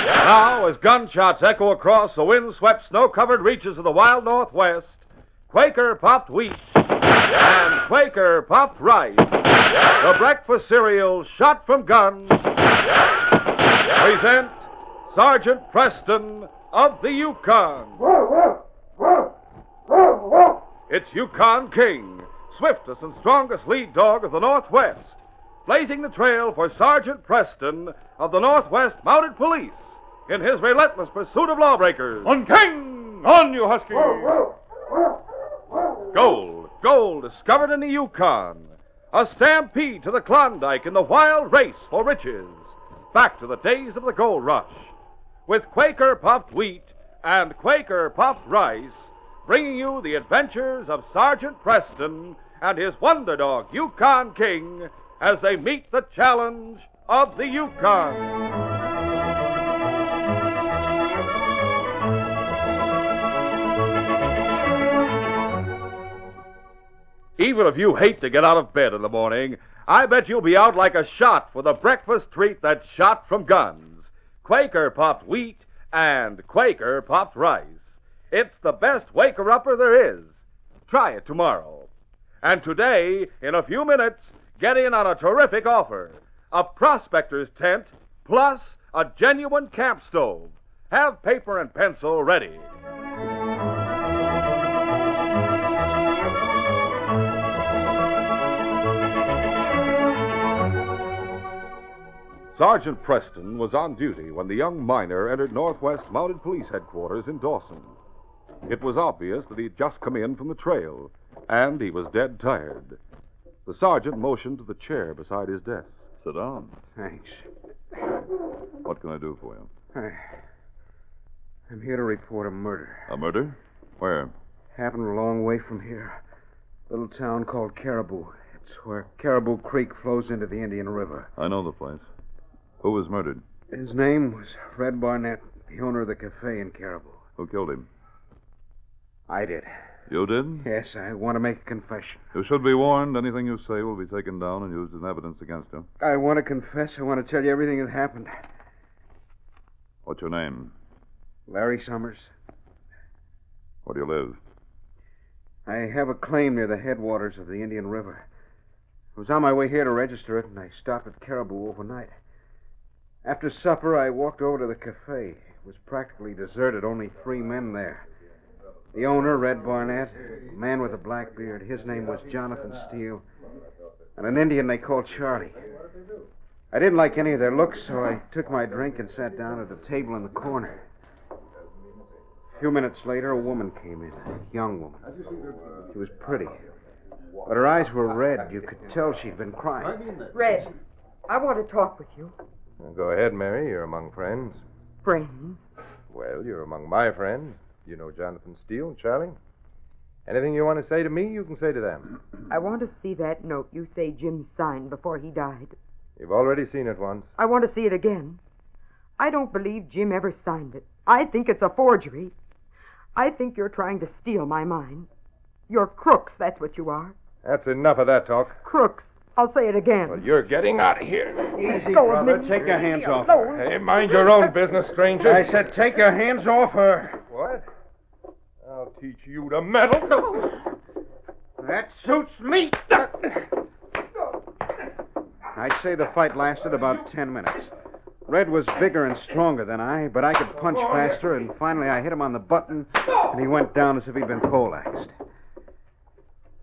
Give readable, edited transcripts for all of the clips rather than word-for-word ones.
Now, as gunshots echo across the wind-swept, snow-covered reaches of the wild Northwest, Quaker popped wheat and Quaker popped rice, the breakfast cereal shot from guns, present Sergeant Preston of the Yukon. It's Yukon King, swiftest and strongest lead dog of the Northwest, blazing the trail for Sergeant Preston of the Northwest Mounted Police in his relentless pursuit of lawbreakers. On King! On, you husky! Gold discovered in the Yukon. A stampede to the Klondike in the wild race for riches. Back to the days of the gold rush. With Quaker popped wheat and Quaker popped rice, bringing you the adventures of Sergeant Preston and his wonder dog, Yukon King, as they meet the challenge of the Yukon. Even if you hate to get out of bed in the morning, I bet you'll be out like a shot for the breakfast treat that's shot from guns. Quaker popped wheat and Quaker popped rice. It's the best waker-upper there is. Try it tomorrow. And today, in a few minutes, get in on a terrific offer. A prospector's tent plus a genuine camp stove. Have paper and pencil ready. Sergeant Preston was on duty when the young miner entered Northwest Mounted Police Headquarters in Dawson. It was obvious that he'd just come in from the trail, and he was dead tired. The sergeant motioned to the chair beside his desk. Sit down. Thanks. What can I do for you? I'm here to report a murder. A murder? Where? Happened a long way from here. A little town called Caribou. It's where Caribou Creek flows into the Indian River. I know the place. Who was murdered? His name was Red Barnett, the owner of the cafe in Caribou. Who killed him? I did. You did? Yes, I want to make a confession. You should be warned. Anything you say will be taken down and used as evidence against you. I want to confess. I want to tell you everything that happened. What's your name? Larry Summers. Where do you live? I have a claim near the headwaters of the Indian River. I was on my way here to register it, and I stopped at Caribou overnight. After supper, I walked over to the cafe. It was practically deserted, only 3 men there. The owner, Red Barnett, a man with a black beard, his name was Jonathan Steele, and an Indian they called Charlie. I didn't like any of their looks, so I took my drink and sat down at a table in the corner. A few minutes later, a woman came in, a young woman. She was pretty, but her eyes were red. You could tell she'd been crying. Red, I want to talk with you. Well, go ahead, Mary. You're among friends. Friends? Well, you're among my friends. You know Jonathan Steele and Charlie. Anything you want to say to me, you can say to them. I want to see that note you say Jim signed before he died. You've already seen it once. I want to see it again. I don't believe Jim ever signed it. I think it's a forgery. I think you're trying to steal my mind. You're crooks, that's what you are. That's enough of that talk. Crooks. I'll say it again. Well, you're getting out of here. Easy, Go, brother. Nick. Take your hands off Alone. her. Hey, mind your own business, stranger. I said take your hands off her. What? I'll teach you to meddle. That suits me. I'd say the fight lasted about 10 minutes. Red was bigger and stronger than I, but I could punch faster, and finally I hit him on the button, and he went down as if he'd been poleaxed.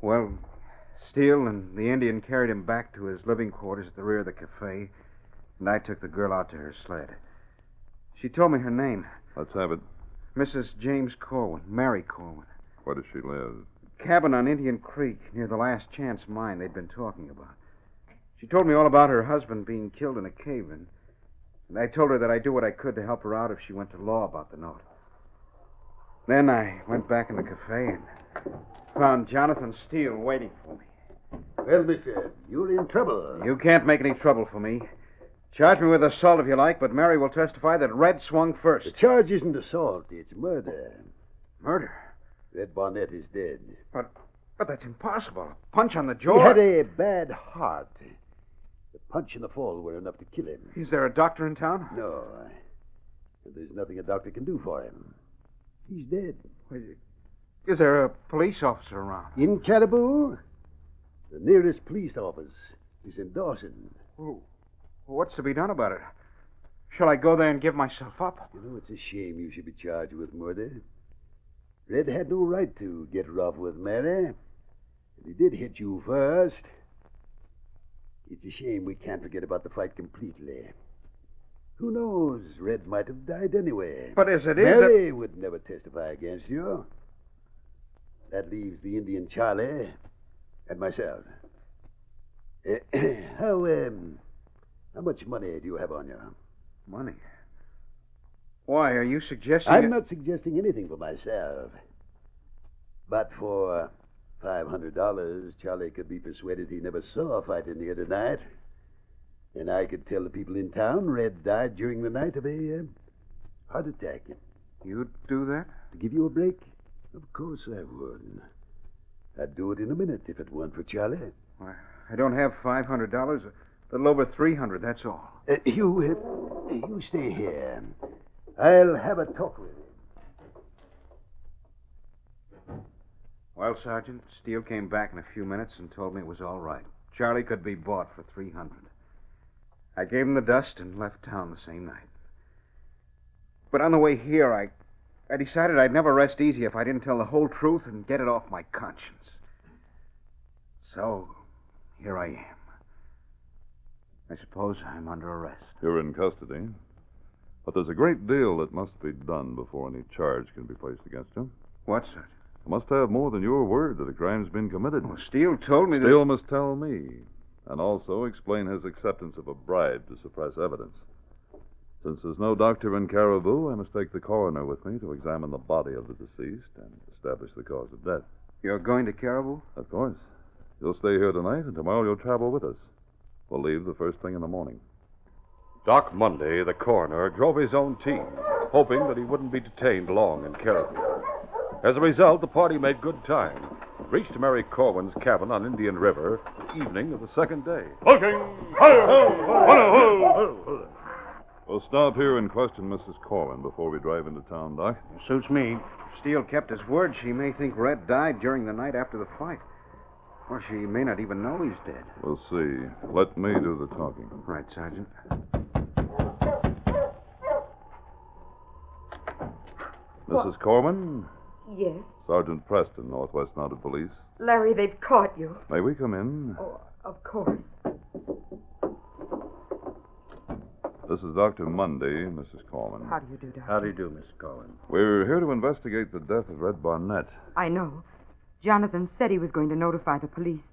Well, Steele and the Indian carried him back to his living quarters at the rear of the cafe, and I took the girl out to her sled. She told me her name. Let's have it. Mrs. James Corwin, Mary Corwin. Where does she live? Cabin on Indian Creek, near the Last Chance mine they'd been talking about. She told me all about her husband being killed in a cave-in, and I told her that I'd do what I could to help her out if she went to law about the note. Then I went back in the cafe and found Jonathan Steele waiting for me. Well, mister, you're in trouble. You can't make any trouble for me. Charge me with assault if you like, but Mary will testify that Red swung first. The charge isn't assault, it's murder. Murder? Red Barnett is dead. But that's impossible. A punch on the He jaw. had a bad heart. The punch and the fall were enough to kill him. Is there a doctor in town? No. there's nothing a doctor can do for him. He's dead. Is there a police officer around? In Caribou, the nearest police office is in Dawson. Well, what's to be done about it? Shall I go there and give myself up? You know, it's a shame you should be charged with murder. Red had no right to get rough with Mary. He did hit you first. It's a shame we can't forget about the fight completely. Who knows? Red might have died anyway. But as it is... Mary would never testify against you. That leaves the Indian Charlie and myself. How much money do you have on you? Money? Why, are you suggesting... I'm not suggesting anything for myself. But for $500, Charlie could be persuaded he never saw a fight in here tonight. And I could tell the people in town Red died during the night of a heart attack. You'd do that? To give you a break? Of course I would. I'd do it in a minute if it weren't for Charlie. Why, I don't have $500. A little over $300, that's all. You stay here. I'll have a talk with him. Well, Sergeant, Steele came back in a few minutes and told me it was all right. Charlie could be bought for $300. I gave him the dust and left town the same night. But on the way here, I decided I'd never rest easy if I didn't tell the whole truth and get it off my conscience. So, here I am. I suppose I'm under arrest. You're in custody. But there's a great deal that must be done before any charge can be placed against you. What, Sergeant? You must have more than your word that a crime's been committed. Well, Steele told me that... Steele must tell me, and also explain his acceptance of a bribe to suppress evidence. Since there's no doctor in Caribou, I must take the coroner with me to examine the body of the deceased and establish the cause of death. You're going to Caribou? Of course. You'll stay here tonight, and tomorrow you'll travel with us. We'll leave the first thing in the morning. Doc Monday, the coroner, drove his own team, hoping that he wouldn't be detained long in Caribou. As a result, the party made good time. Reached Mary Corwin's cabin on Indian River the evening of the second day. We'll stop here and question Mrs. Corwin before we drive into town, Doc. Suits me. If Steele kept his word, she may think Red died during the night after the fight. Or she may not even know he's dead. We'll see. Let me do the talking. Right, Sergeant. Mrs. Corwin? Yes. Sergeant Preston, Northwest Mounted Police. Larry, they've caught you. May we come in? Oh, of course. This is Dr. Monday, Mrs. Corwin. How do you do, Doctor? How do you do, Miss Corwin? We're here to investigate the death of Red Barnett. I know. Jonathan said he was going to notify the police.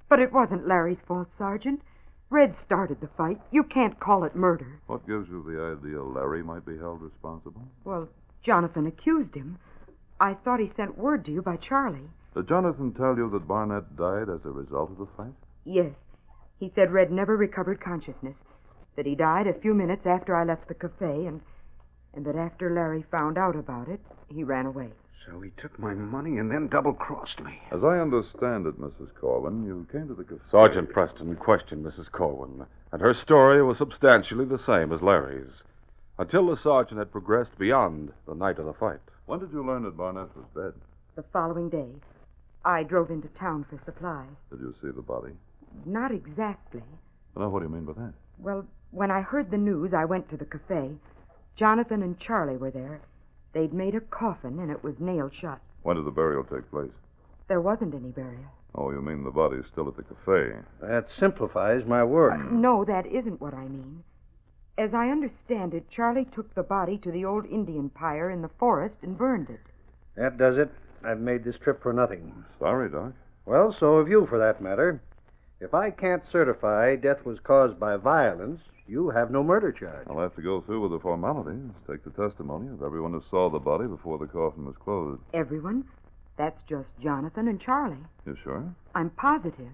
But it wasn't Larry's fault, Sergeant. Red started the fight. You can't call it murder. What gives you the idea Larry might be held responsible? Well, Jonathan accused him. I thought he sent word to you by Charlie. Did Jonathan tell you that Barnett died as a result of the fight? Yes. He said Red never recovered consciousness, that he died a few minutes after I left the cafe, and that after Larry found out about it, he ran away. So he took my money and then double-crossed me. As I understand it, Mrs. Corwin, you came to the cafe... Sergeant Preston questioned Mrs. Corwin, and her story was substantially the same as Larry's, until the sergeant had progressed beyond the night of the fight. When did you learn that Barnett was dead? The following day, I drove into town for supplies. Did you see the body? Not exactly. Now, what do you mean by that? Well, when I heard the news, I went to the cafe. Jonathan and Charlie were there. They'd made a coffin, and it was nailed shut. When did the burial take place? There wasn't any burial. Oh, you mean the body's still at the cafe? That simplifies my work. No, that isn't what I mean. As I understand it, Charlie took the body to the old Indian pyre in the forest and burned it. That does it. I've made this trip for nothing. Sorry, Doc. Well, so have you, for that matter. If I can't certify death was caused by violence, you have no murder charge. I'll have to go through with the formalities, take the testimony of everyone who saw the body before the coffin was closed. Everyone? That's just Jonathan and Charlie. You sure? I'm positive.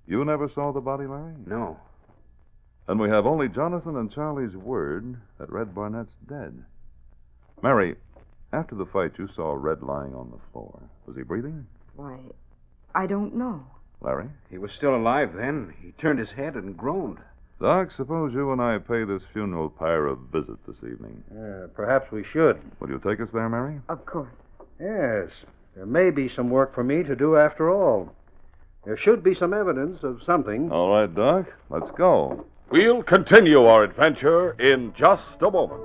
You never saw the body, Larry? No. And we have only Jonathan and Charlie's word that Red Barnett's dead. Mary, after the fight, you saw Red lying on the floor. Was he breathing? Why, I don't know. Larry? He was still alive then. He turned his head and groaned. Doc, suppose you and I pay this funeral pyre a visit this evening. Perhaps we should. Will you take us there, Mary? Of course. Yes. There may be some work for me to do after all. There should be some evidence of something. All right, Doc. Let's go. We'll continue our adventure in just a moment.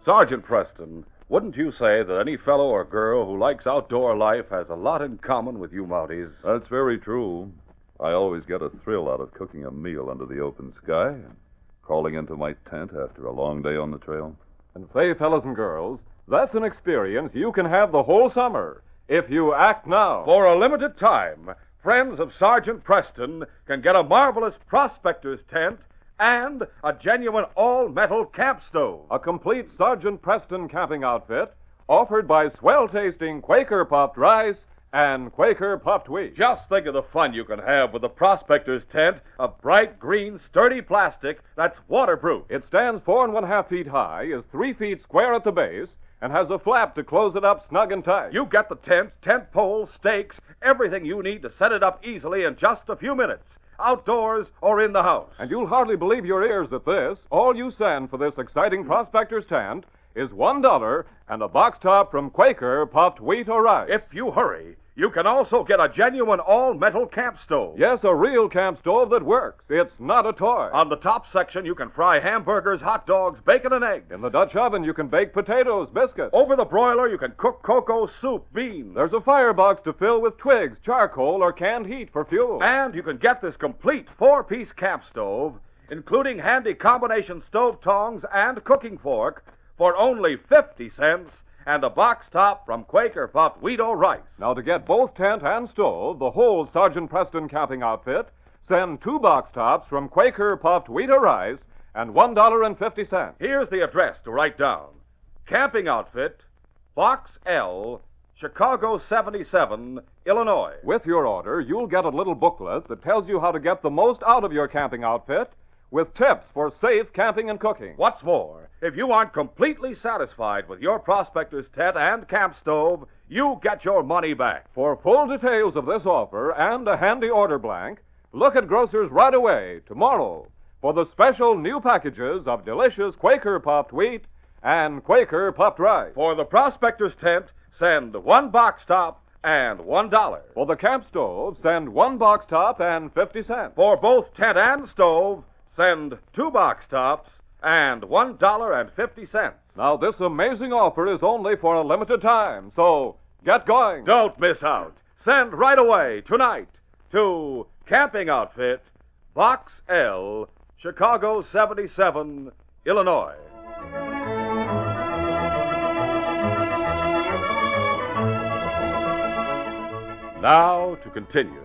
Sergeant Preston, wouldn't you say that any fellow or girl who likes outdoor life has a lot in common with you Mounties? That's very true. I always get a thrill out of cooking a meal under the open sky and crawling into my tent after a long day on the trail. And say, fellas and girls, that's an experience you can have the whole summer if you act now. For a limited time, friends of Sergeant Preston can get a marvelous prospector's tent and a genuine all-metal camp stove. A complete Sergeant Preston camping outfit offered by swell-tasting Quaker puffed rice and Quaker puffed wheat. Just think of the fun you can have with the prospector's tent of bright green, sturdy plastic that's waterproof. It stands 4.5 feet high, is 3 feet square at the base, and has a flap to close it up snug and tight. You get the tent, tent poles, stakes, everything you need to set it up easily in just a few minutes, outdoors or in the house. And you'll hardly believe your ears at this. All you send for this exciting prospector's tent is $1 and a box top from Quaker puffed wheat or rice. If you hurry, you can also get a genuine all-metal camp stove. Yes, a real camp stove that works. It's not a toy. On the top section, you can fry hamburgers, hot dogs, bacon, and eggs. In the Dutch oven, you can bake potatoes, biscuits. Over the broiler, you can cook cocoa, soup, beans. There's a firebox to fill with twigs, charcoal, or canned heat for fuel. And you can get this complete 4-piece camp stove, including handy combination stove tongs and cooking fork, for only 50 cents, and a box top from Quaker puffed wheat or rice. Now, to get both tent and stove, the whole Sergeant Preston camping outfit, send 2 box tops from Quaker puffed wheat or rice and $1.50. Here's the address to write down. Camping Outfit, Box L, Chicago 77, Illinois. With your order, you'll get a little booklet that tells you how to get the most out of your camping outfit with tips for safe camping and cooking. What's more, if you aren't completely satisfied with your prospector's tent and camp stove, you get your money back. For full details of this offer and a handy order blank, look at grocers right away tomorrow for the special new packages of delicious Quaker puffed wheat and Quaker puffed rice. For the prospector's tent, send 1 box top and $1. For the camp stove, send 1 box top and 50 cents. For both tent and stove, send 2 box tops and $1.50. Now, this amazing offer is only for a limited time, so get going. Don't miss out. Send right away, tonight, to Camping Outfit, Box L, Chicago 77, Illinois. Now to continue.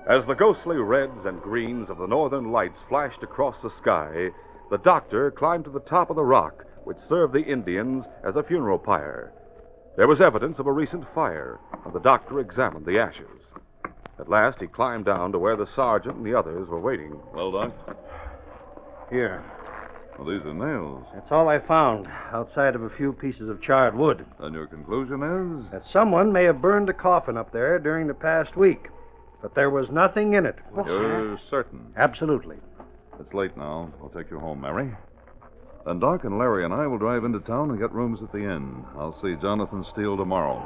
As the ghostly reds and greens of the northern lights flashed across the sky, the doctor climbed to the top of the rock which served the Indians as a funeral pyre. There was evidence of a recent fire, and the doctor examined the ashes. At last, he climbed down to where the sergeant and the others were waiting. Well, Doc? Here. Well, these are nails. That's all I found, outside of a few pieces of charred wood. And your conclusion is? That someone may have burned a coffin up there during the past week. But there was nothing in it. You're certain? Absolutely. It's late now. We'll take you home, Mary. Then Doc and Larry and I will drive into town and get rooms at the inn. I'll see Jonathan Steele tomorrow.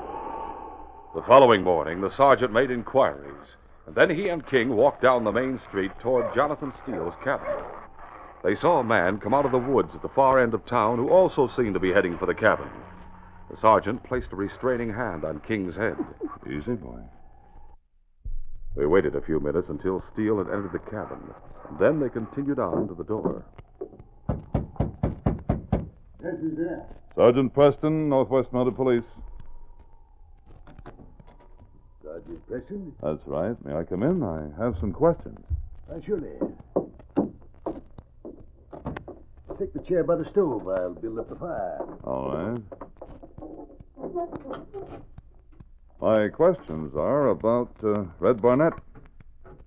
The following morning, the sergeant made inquiries, and then he and King walked down the main street toward Jonathan Steele's cabin. They saw a man come out of the woods at the far end of town who also seemed to be heading for the cabin. The sergeant placed a restraining hand on King's head. Easy, boy. They waited a few minutes until Steele had entered the cabin, and then they continued on to the door. This is it. Sergeant Preston, Northwest Mounted Police. Sergeant Preston? That's right. May I come in? I have some questions. Surely. Take the chair by the stove. I'll build up the fire. All right. My questions are about Red Barnett.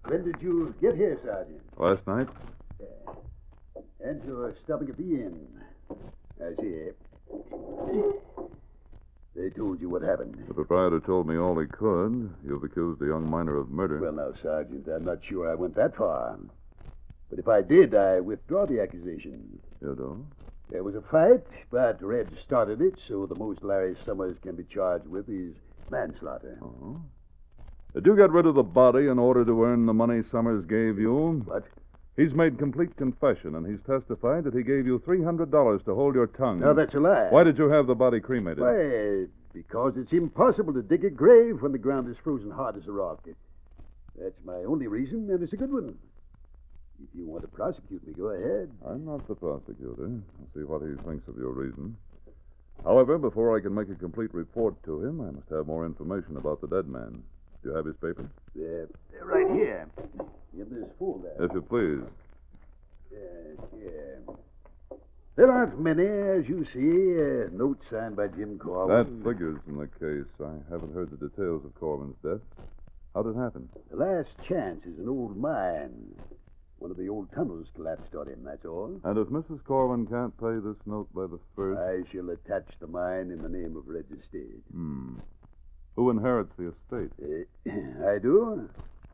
When did you get here, Sergeant? Last night. And you're stopping at the inn. I see. They told you what happened. The proprietor told me all he could. You've accused a young miner of murder. Well, now, Sergeant, I'm not sure I went that far. But if I did, I withdraw the accusation. You do? There was a fight, but Red started it, so the most Larry Summers can be charged with is manslaughter. Oh. Did you get rid of the body in order to earn the money Summers gave you? What? He's made complete confession, and he's testified that he gave you $300 to hold your tongue. No, that's a lie. Why did you have the body cremated? Why, because it's impossible to dig a grave when the ground is frozen hard as a rock. That's my only reason, and it's a good one. If you want to prosecute me, go ahead. I'm not the prosecutor. I'll see what he thinks of your reason. However, before I can make a complete report to him, I must have more information about the dead man. Do you have his papers? They're right here. In this folder. If you please. Yeah. There aren't many, as you see. Note signed by Jim Corwin. That figures in the case. I haven't heard the details of Corwin's death. How did it happen? The last chance is an old mine. One of the old tunnels collapsed on him, that's all. And if Mrs. Corwin can't pay this note by the 1st... I shall attach the mine in the name of Red's estate. Who inherits the estate? I do.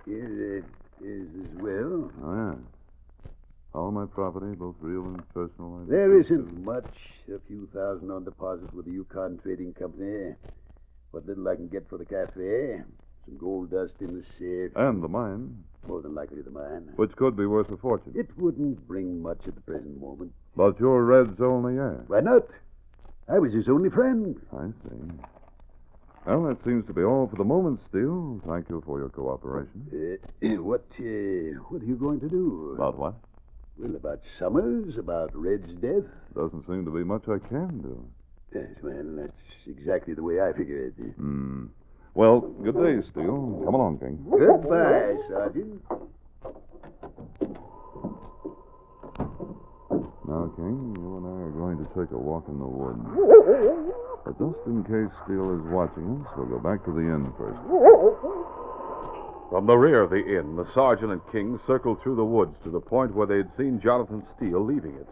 Here is his will. Oh, yeah. All my property, both real and personal. There isn't much. A few thousand on deposit with the Yukon Trading Company. What little I can get for the cafe. Some gold dust in the safe. And the mine. More than likely the mine. Which could be worth a fortune. It wouldn't bring much at the present moment. But you're Red's only heir. Why not? I was his only friend. I see. Well, that seems to be all for the moment, Steele. Thank you for your cooperation. What are you going to do? About what? Well, about Summers, about Red's death. Doesn't seem to be much I can do. Yes, well, that's exactly the way I figure it. Well, good day, Steele. Come along, King. Goodbye, Sergeant. Now, King, you and I are going to take a walk in the woods. But just in case Steele is watching us, we'll go back to the inn first. From the rear of the inn, the sergeant and King circled through the woods to the point where they had seen Jonathan Steele leaving it.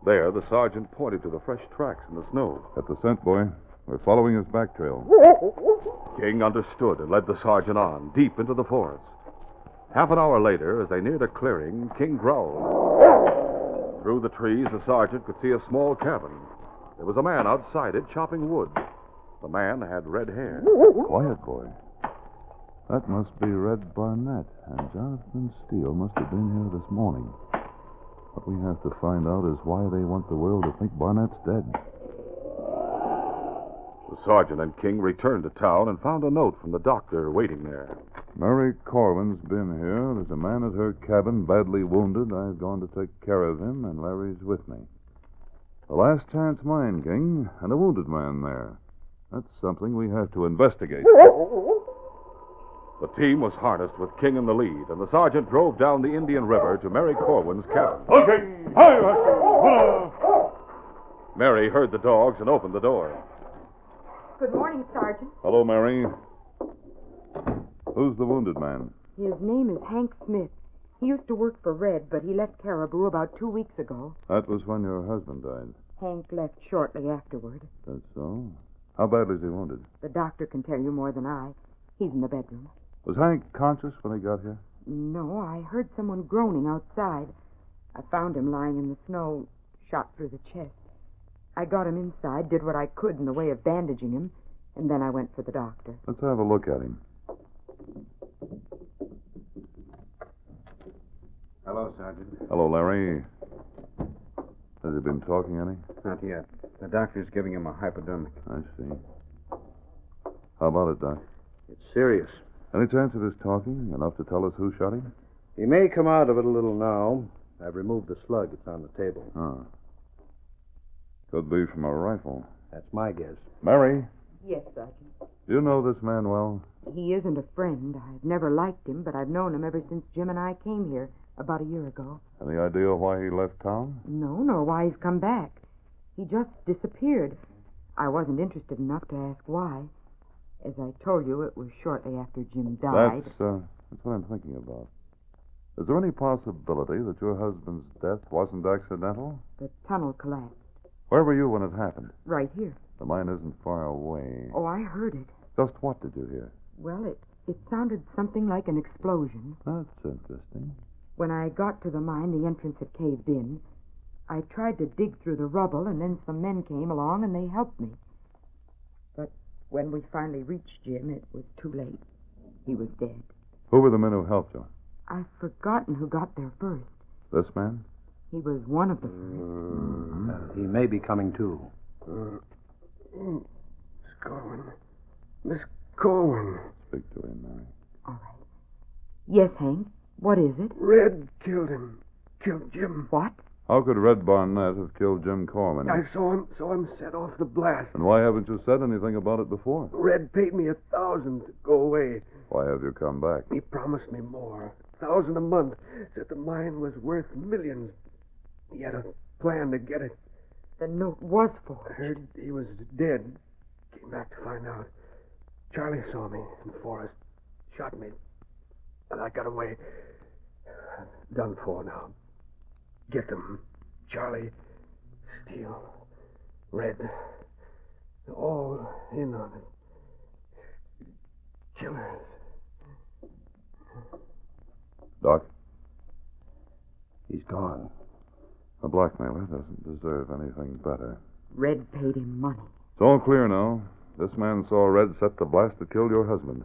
There, the sergeant pointed to the fresh tracks in the snow. At the scent, boy. We're following his back trail. King understood and led the sergeant on, deep into the forest. Half an hour later, as they neared a clearing, King growled. Through the trees, the sergeant could see a small cabin. There was a man outside it chopping wood. The man had red hair. Quiet, boy. That must be Red Barnett, and Jonathan Steele must have been here this morning. What we have to find out is why they want the world to think Barnett's dead. The sergeant and King returned to town and found a note from the doctor waiting there. Mary Corwin's been here. There's a man at her cabin badly wounded. I've gone to take care of him, and Larry's with me. The last chance mine, King, and a wounded man there. That's something we have to investigate. The team was harnessed with King in the lead, and the sergeant drove down the Indian River to Mary Corwin's cabin. Mary heard the dogs and opened the door. Good morning, Sergeant. Hello, Mary. Who's the wounded man? His name is Hank Smith. He used to work for Red, but he left Caribou about 2 weeks ago. That was when your husband died. Hank left shortly afterward. That's so? How badly is he wounded? The doctor can tell you more than I. He's in the bedroom. Was Hank conscious when he got here? No, I heard someone groaning outside. I found him lying in the snow, shot through the chest. I got him inside, did what I could in the way of bandaging him, and then I went for the doctor. Let's have a look at him. Hello, Sergeant. Hello, Larry. Has he been talking any? Not yet. The doctor's giving him a hypodermic. I see. How about it, Doc? It's serious. Any chance of his talking? Enough to tell us who shot him? He may come out of it a little now. I've removed the slug. It's on the table. Oh. Could be from a rifle. That's my guess. Mary, Yes, Sergeant. do you know this man well? He isn't a friend. I've never liked him, but I've known him ever since Jim and I came here about a year ago. Any idea why he left town? No, nor why he's come back. He just disappeared. I wasn't interested enough to ask why. As I told you, it was shortly after Jim died. That's what I'm thinking about. Is there any possibility that your husband's death wasn't accidental? The tunnel collapsed. Where were you when it happened? Right here. The mine isn't far away. Oh, I heard it. Just what did you hear? Well, it sounded something like an explosion. That's interesting. When I got to the mine, the entrance had caved in. I tried to dig through the rubble, and then some men came along, and they helped me. But when we finally reached Jim, it was too late. He was dead. Who were the men who helped you? I've forgotten who got there first. This man? He was one of the first. He may be coming, too. Miss Corwin. Miss Corwin. Speak to him, Mary. All right. Yes, Hank. What is it? Red killed him. Killed Jim. What? How could Red Barnett have killed Jim Corman? I saw him set off the blast. And why haven't you said anything about it before? Red paid me $1,000 to go away. Why have you come back? He promised me more. $1,000 a month. Said the mine was worth millions. He had a plan to get it. The note was I forged. heard he was dead. Came back to find out. Charlie saw me in the forest. Shot me. And I got away. Done for now. Get them. Charlie, Steele, Red. They're all in on it. Killers. Doc, He's gone. a blackmailer doesn't deserve anything better. Red paid him money. It's all clear now. This man saw Red set the blast that killed your husband.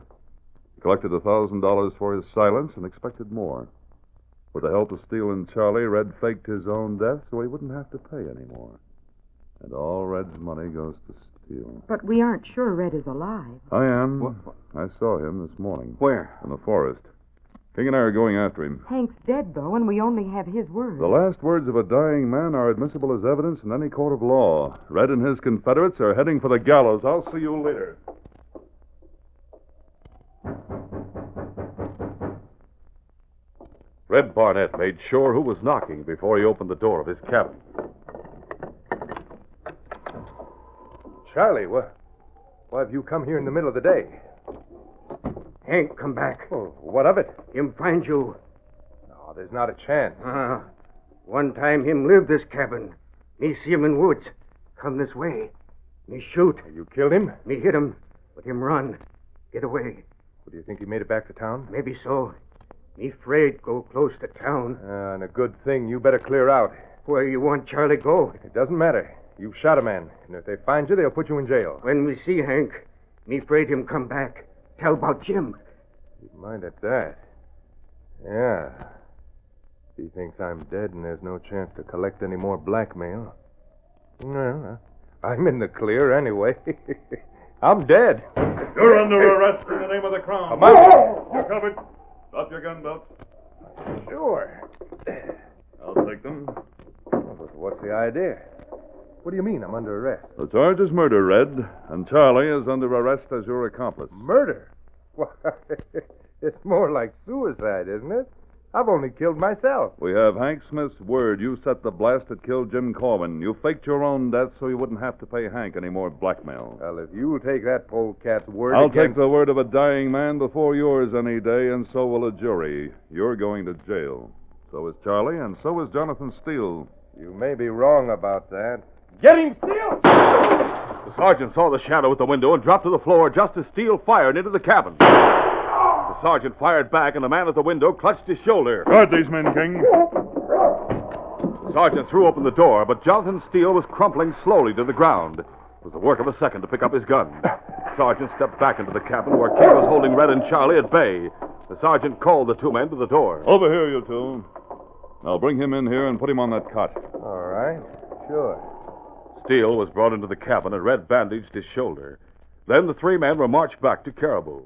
He collected $1,000 for his silence and expected more. With the help of Steele and Charlie, Red faked his own death so he wouldn't have to pay anymore. And all Red's money goes to Steele. But we aren't sure Red is alive. I am. What? I saw him this morning. Where? In the forest. King and I are going after him. Hank's dead, though, and we only have his word. The last words of a dying man are admissible as evidence in any court of law. Red and his Confederates are heading for the gallows. I'll see you later. Red Barnett made sure who was knocking before he opened the door of his cabin. Charlie, why have you come here in the middle of the day? Hank, come back. Oh, what of it? Him find you. No, there's not a chance. One time him live this cabin. Me see him in woods. Come this way. Me shoot. You killed him? Me hit him. But him run. Get away. Well, do you think he made it back to town? Maybe so. Me afraid go close to town. And a good thing. You better clear out. Where you want Charlie go? It doesn't matter. You've shot a man. And if they find you, they'll put you in jail. When we see Hank, me afraid him come back. Tell about Jim. Keep mind at that. Yeah. He thinks I'm dead and there's no chance to collect any more blackmail. Well, I'm in the clear anyway. I'm dead. You're under arrest in the name of the Crown. You're covered. Drop your gun belts. Sure. I'll take them. But what's the idea? What do you mean I'm under arrest? The charge is murder, Red, and Charlie is under arrest as your accomplice. Murder? Why, it's more like suicide, isn't it? I've only killed myself. We have Hank Smith's word you set the blast that killed Jim Corman. You faked your own death so you wouldn't have to pay Hank any more blackmail. Well, if you'll take that polecat's word I'll against... take the word of a dying man before yours any day, and so will a jury. You're going to jail. So is Charlie, and so is Jonathan Steele. You may be wrong about that. Get him, Steele! The sergeant saw the shadow at the window and dropped to the floor just as Steele fired into the cabin. The sergeant fired back, and the man at the window clutched his shoulder. Guard these men, King. The sergeant threw open the door, but Jonathan Steele was crumpling slowly to the ground. It was the work of a second to pick up his gun. The sergeant stepped back into the cabin where King was holding Red and Charlie at bay. The sergeant called the two men to the door. Over here, you two. Now bring him in here and put him on that cot. All right. Sure. Steele was brought into the cabin and Red bandaged his shoulder. Then the three men were marched back to Caribou.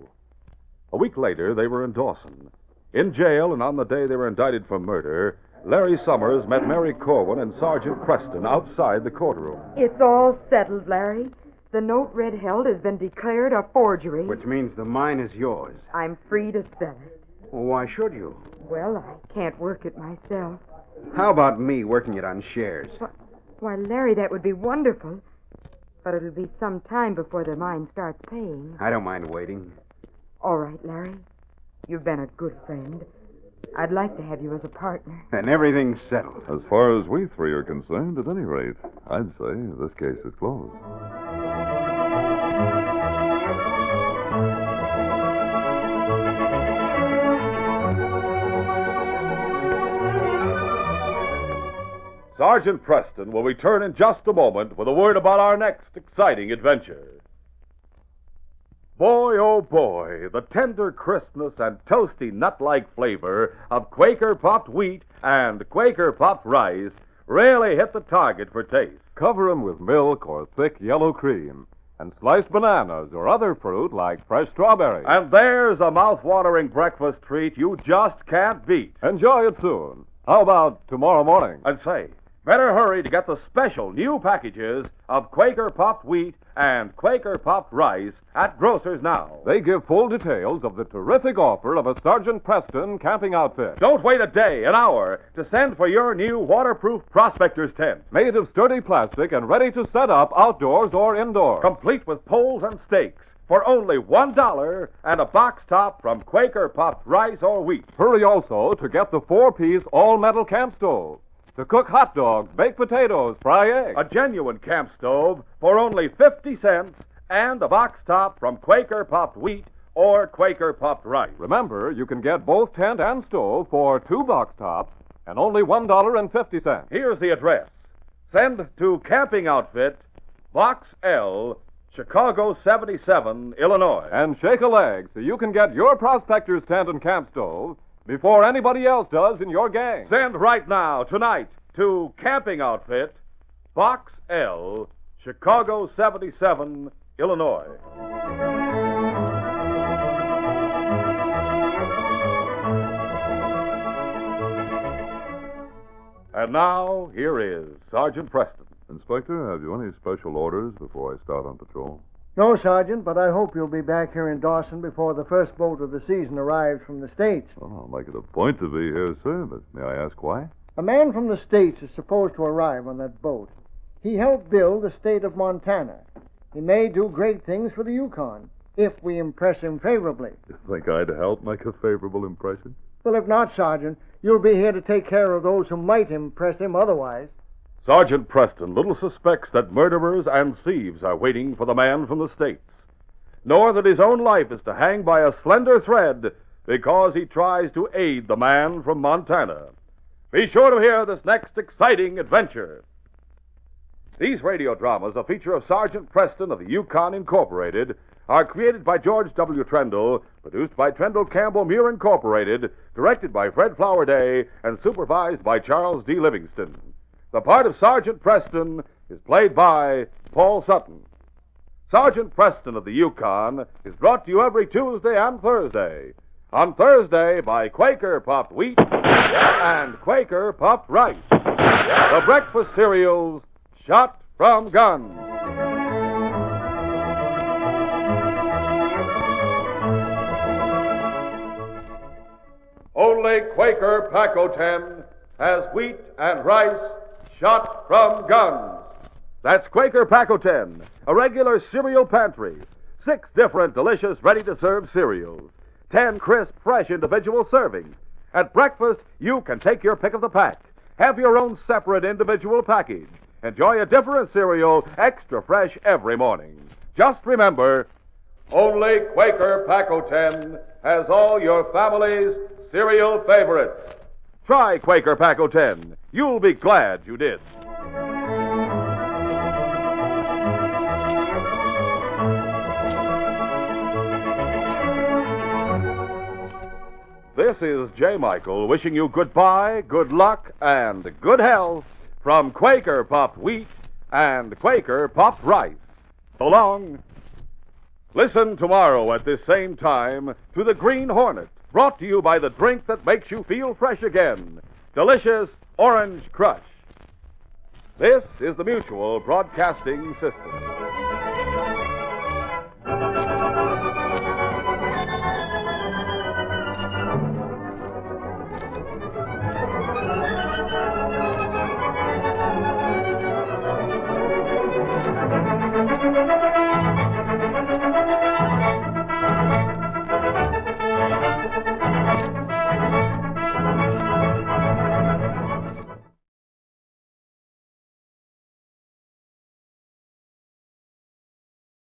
A week later, they were in Dawson. In jail, and on the day they were indicted for murder, Larry Summers met Mary Corwin and Sergeant Preston outside the courtroom. It's all settled, Larry. The note Red held has been declared a forgery. Which means the mine is yours. I'm free to sell it. Well, why should you? Well, I can't work it myself. How about me working it on shares? Why, Larry, that would be wonderful. But it'll be some time before the mine starts paying. I don't mind waiting. All right, Larry. You've been a good friend. I'd like to have you as a partner. Then everything's settled. As far as we three are concerned, at any rate, I'd say this case is closed. Sergeant Preston will return in just a moment with a word about our next exciting adventure. Boy, oh boy, the tender crispness and toasty nut-like flavor of Quaker popped wheat and Quaker popped rice really hit the target for taste. Cover 'em with milk or thick yellow cream, and sliced bananas or other fruit like fresh strawberries. And there's a mouth-watering breakfast treat you just can't beat. Enjoy it soon. How about tomorrow morning? And say, better hurry to get the special new packages of Quaker popped wheat and Quaker popped rice at grocers now. They give full details of the terrific offer of a Sergeant Preston camping outfit. Don't wait a day, an hour, to send for your new waterproof prospector's tent. Made of sturdy plastic and ready to set up outdoors or indoors. Complete with poles and stakes for only $1 and a box top from Quaker popped rice or wheat. Hurry also to get the 4-piece all-metal camp stove to cook hot dogs, bake potatoes, fry eggs. A genuine camp stove for only 50 cents and a box top from Quaker popped wheat or Quaker popped rice. Remember, you can get both tent and stove for 2 box tops and only $1.50. Here's the address. Send to Camping Outfit, Box L, Chicago 77, Illinois. And shake a leg so you can get your prospector's tent and camp stove before anybody else does in your gang. Send right now, tonight, to Camping Outfit, Box L, Chicago 77, Illinois. And now, here is Sergeant Preston. Inspector, have you any special orders before I start on patrol? No, Sergeant, but I hope you'll be back here in Dawson before the first boat of the season arrives from the States. Well, I'll make it a point to be here, sir, but may I ask why? A man from the States is supposed to arrive on that boat. He helped build the state of Montana. He may do great things for the Yukon, if we impress him favorably. You think I'd help make a favorable impression? Well, if not, Sergeant, you'll be here to take care of those who might impress him otherwise. Sergeant Preston little suspects that murderers and thieves are waiting for the man from the States, nor that his own life is to hang by a slender thread because he tries to aid the man from Montana. Be sure to hear this next exciting adventure. These radio dramas, a feature of Sergeant Preston of the Yukon Incorporated, are created by George W. Trendle, produced by Trendle Campbell Muir Incorporated, directed by Fred Flowerday, and supervised by Charles D. Livingston. The part of Sergeant Preston is played by Paul Sutton. Sergeant Preston of the Yukon is brought to you every Tuesday and Thursday. On Thursday by Quaker Popped Wheat and Quaker Popped Rice, the breakfast cereals shot from guns. Only Quaker Pack-O-10 has wheat and rice shot from guns. That's Quaker Pack-O-10, a regular cereal pantry. 6 different delicious, ready-to-serve cereals. 10 crisp, fresh individual servings. At breakfast, you can take your pick of the pack. Have your own separate individual package. Enjoy a different cereal, extra fresh every morning. Just remember, only Quaker Pack-O-10 has all your family's cereal favorites. Try Quaker Pack-O-10. You'll be glad you did. This is J. Michael wishing you goodbye, good luck, and good health from Quaker Popped Wheat and Quaker Popped Rice. So long. Listen tomorrow at this same time to the Green Hornet, brought to you by the drink that makes you feel fresh again, delicious Orange Crush. This is the Mutual Broadcasting System.